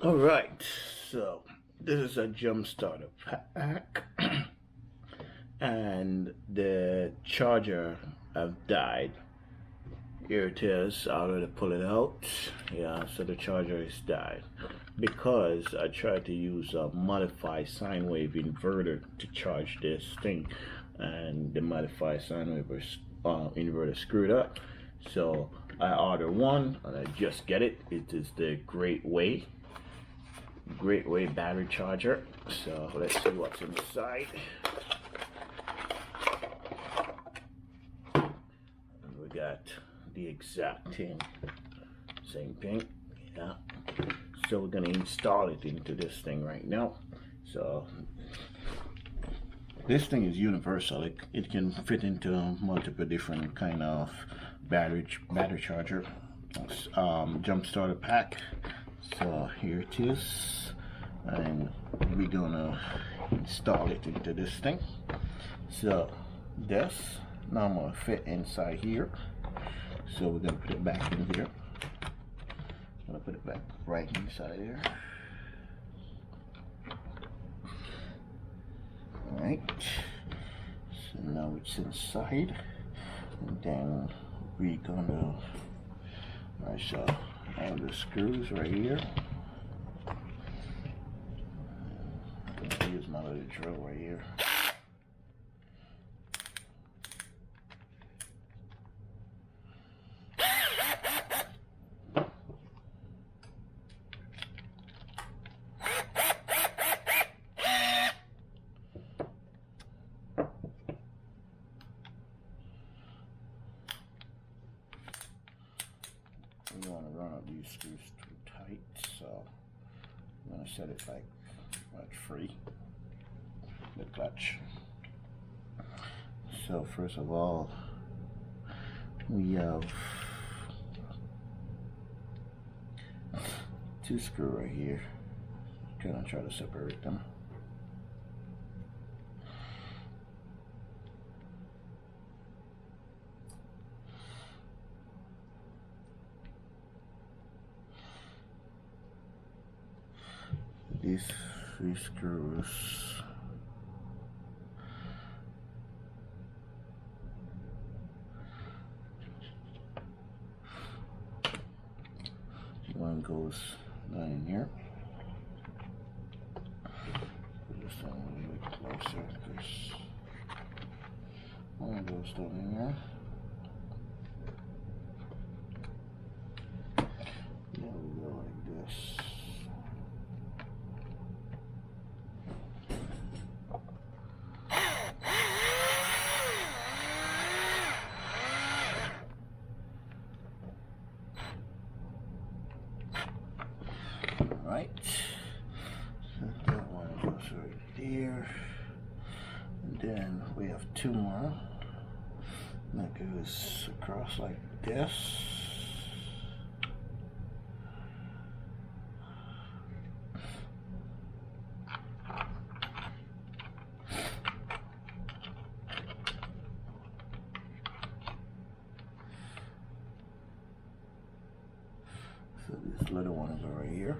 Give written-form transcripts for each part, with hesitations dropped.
All right, so this is a jump starter pack, and the charger have died. Here it is. I already pull it out. Yeah, so the charger is died because I tried to use a modified sine wave inverter to charge this thing, and the modified sine wave inverter screwed up. So I ordered one, and I just get it. It is the Great Way battery charger. So let's see what's inside. And we got the exact thing, same thing. Yeah. So we're gonna install it into this thing right now. So this thing is universal. It can fit into multiple different kind of battery charger. Jump starter pack. So here it is, and we're gonna install it into this thing. So this now I'm gonna fit inside here. So we're gonna put it back in here. I'm gonna put it back right inside here. Alright. So now it's inside. And then we're gonna so I have the screws right here. I'm gonna use my little drill right here. You don't want to run up these screws too tight, so I'm going to set it like clutch free, the clutch. So first of all, we have two screws right here. Gonna try to separate them. These three screws one goes down in here. Put this one a little bit closer because one goes down in here. There we go, like this. Right, so that one goes right there, and then we have two more that goes across like this. So this little one is right here.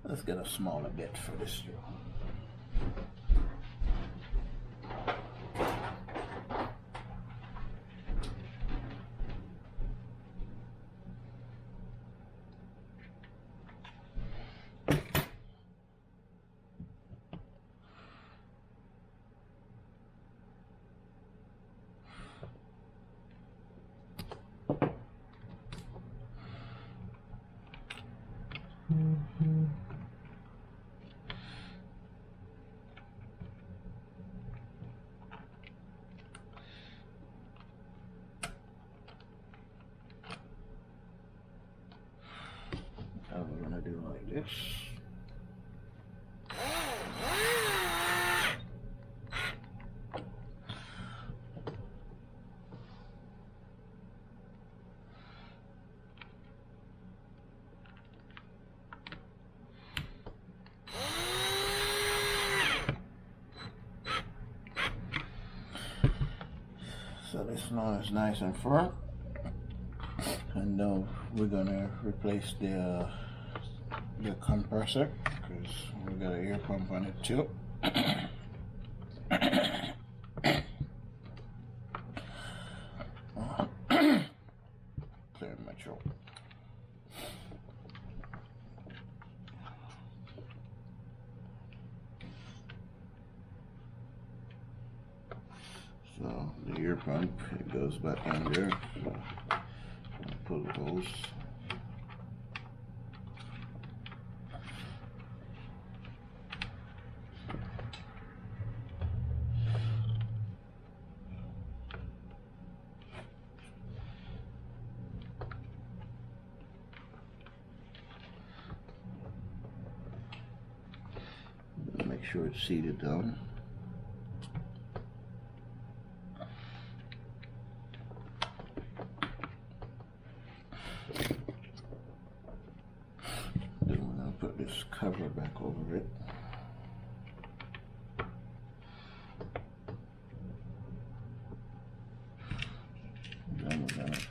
Let's get a smaller bit for this drill. Now we're gonna do like this. So this now is nice and firm, and now we're gonna replace the compressor because we got an air pump on it too. Clear my throat. So the air pump, it goes back in there. So pull the hose. Make sure it's seated down. Then we're going to put this cover back over it. Then we're going to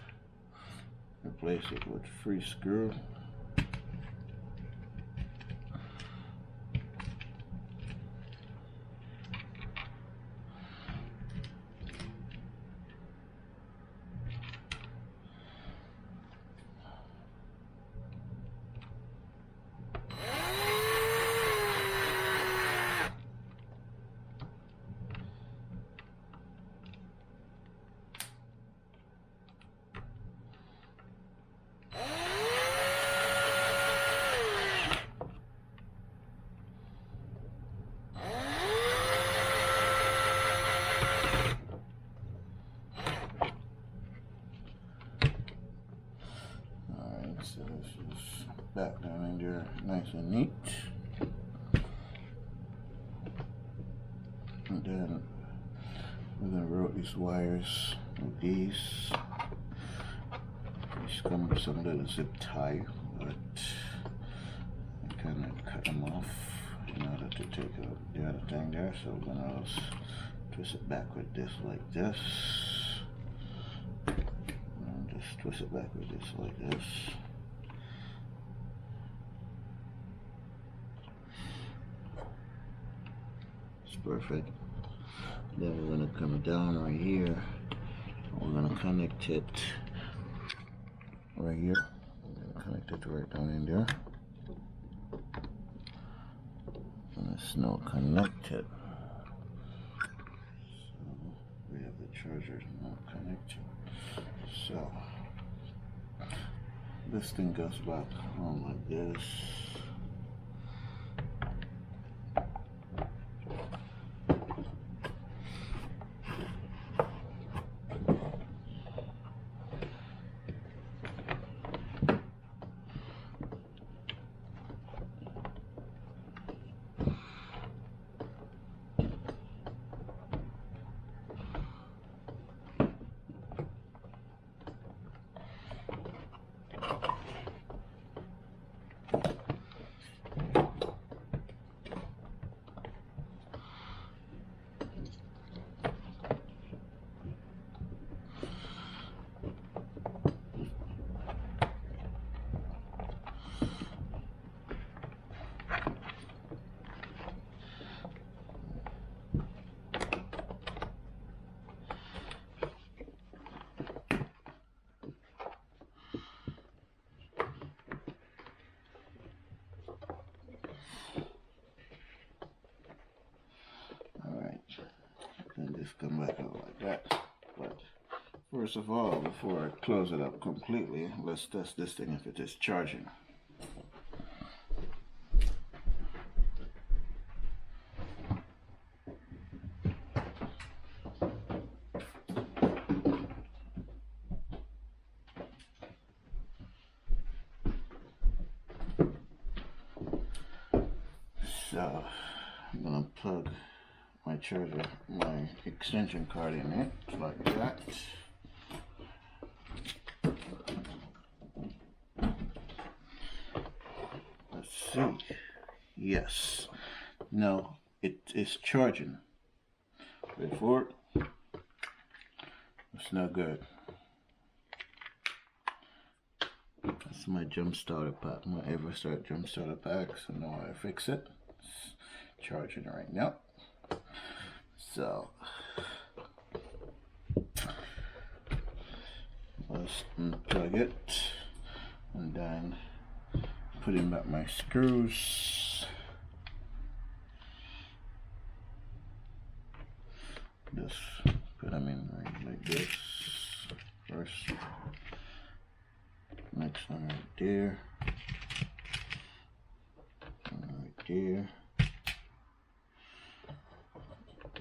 replace it with free screw. So this is back down in there nice and neat. And then we're going to route these wires with these. These come with some little zip tie, but I kind of cut them off in order to take out the other thing there. So we're going to twist it back with this like this. And just twist it back with this like this. Perfect. Then we're going to come down right here. We're going to connect it right here. We're going to connect it right down in there. And it's now connected. So we have the charger now connected. So this thing goes back on like this. And just come back out like that. But first of all, before I close it up completely, let's test this thing if it is charging. So I'm gonna plug my charger, my extension card in it, like that. Let's see. Yes. No, it is charging. Wait for it. Let's it's no good. That's my jump starter pack, my EverStart jump starter pack. So now I fix it. It's charging right now. So let's unplug it and then put in back my screws. Just put them in right like this first. Next one right there. One right there.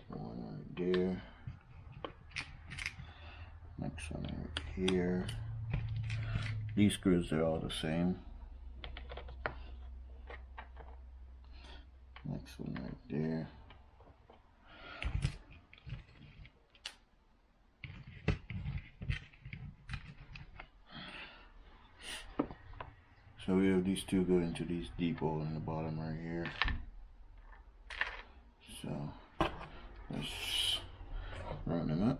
One right there. Next one right here. These screws are all the same. Next one right there. So we have these two go into these deep holes in the bottom right here. So let's run them up.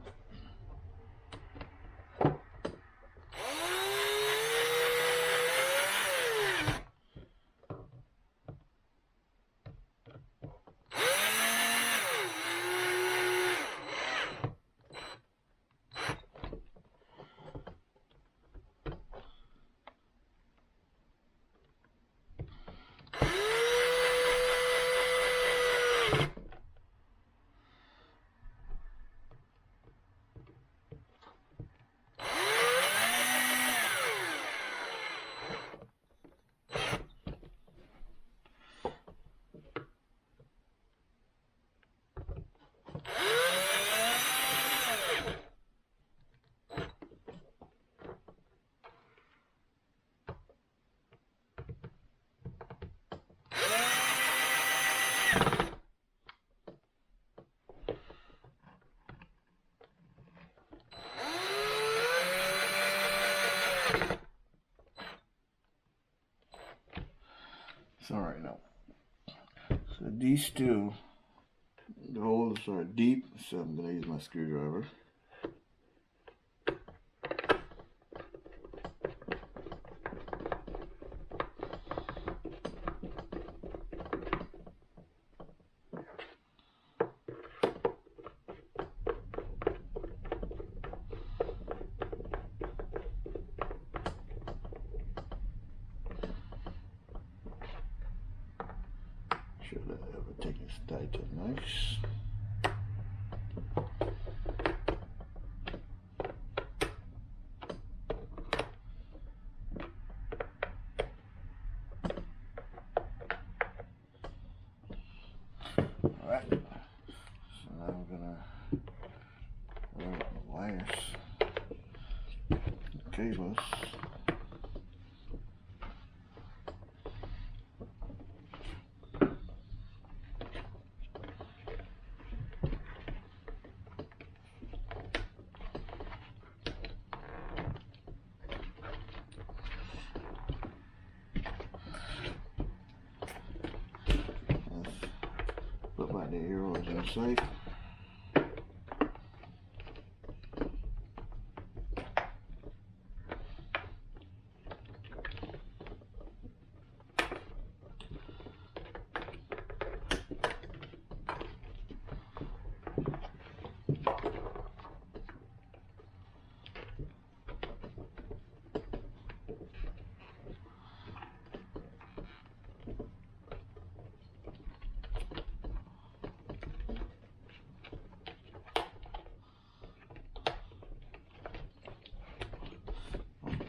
It's alright now. So these two, the holes are deep, so I'm going to use my screwdriver. Sure that everything is tight and nice. Alright, so now I'm gonna roll up the wires, the cables. Put back the arrows inside.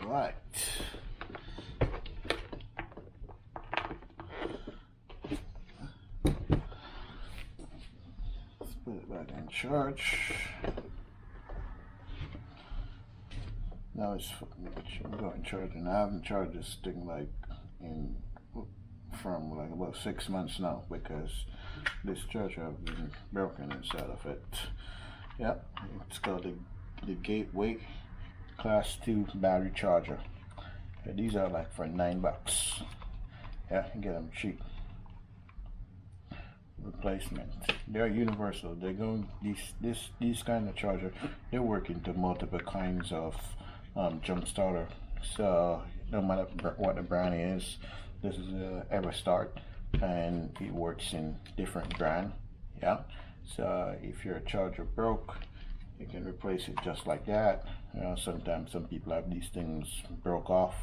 Right. Let's put it back in charge. Now it's going charging. I haven't charged this thing like from like about 6 months now because this charger has been broken inside of it. Yep, it's called the Gateway Class 2 battery charger. Yeah, these are like for $9. Yeah, you can get them cheap. replacement. They're universal. They're going these kind of charger. They work into multiple kinds of jump starter. So no matter what the brand is, this is a Everstart, and it works in different brand. Yeah. So if your charger broke, you can replace it just like that. You know, sometimes some people have these things broke off,